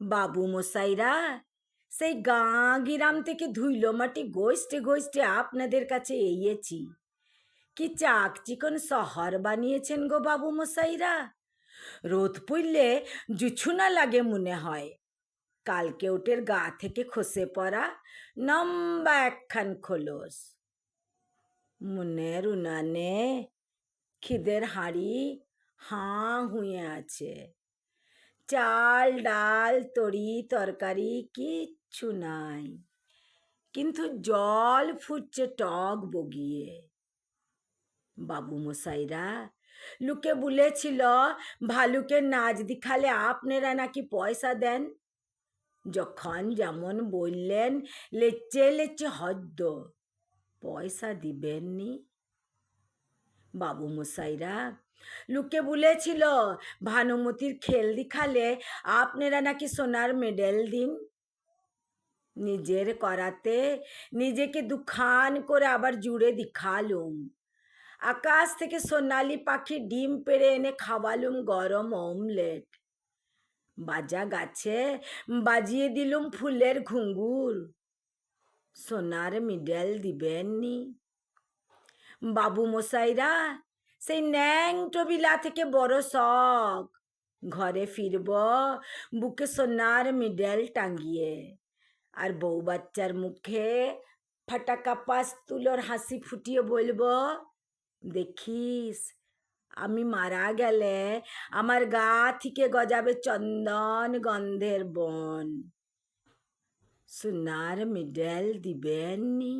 বাবু মশাইরা, সেই গাঁ গিরাম থেকে ধুইলো মাটি ঘষতে ঘষতে আপনাদের কাছে এসেছি। কি চাক চিকন শহর বানিয়েছেন গো বাবু মশাইরা। রোদ পড়লে জুছু না লাগে মনে হয়। কালকে ওটের গা থেকে খসে পড়া লম্বা একখান খোলস। মনের উনানে খিদের হাঁড়ি হাঁ হুঁয়ে আছে। চাল ডাল তরি তরকারি কিচ্ছু নাই, কিন্তু জল ফুটছে টক বগিয়ে। বাবু মশাইরা, লোকে বলেছিল ভালুকের নাচ দেখালে আপনারা নাকি পয়সা দেন। যখন যেমন বললেন লেচে লেচে হদ্দ, পয়সা দিবেননি। বাবু মশাইরা, লোকে বলেছিল ভানুমতির খেল দেখালে আপনারা নাকি সোনার মেডেল দিন। নিজের করাতে নিজেকে দুখান করে আবার জুড়ে দেখালুম। আকাশ থেকে সোনালি পাখি ডিম পেড়ে এনে খাওয়ালুম গরম অমলেট। বাজা গাছে বাজিয়ে দিলুম ফুলের ঘুঙ্গুর। সোনার মেডেল দিবেননি। বাবু মশাইরা, সেই ন্যাংটো বিলা থেকে বড় শখ, ঘরে ফিরব বুকে সোনার মেডেল টাঙ্গিয়ে, আর বউ বাচ্চার মুখে ফাটাকা পাস তুলোর হাসি ফুটিয়ে বলবো, দেখিস আমি মারা গেলে আমার গা থেকে গজাবে চন্দন গন্ধের বন। সোনার মেডেল দিবেননি।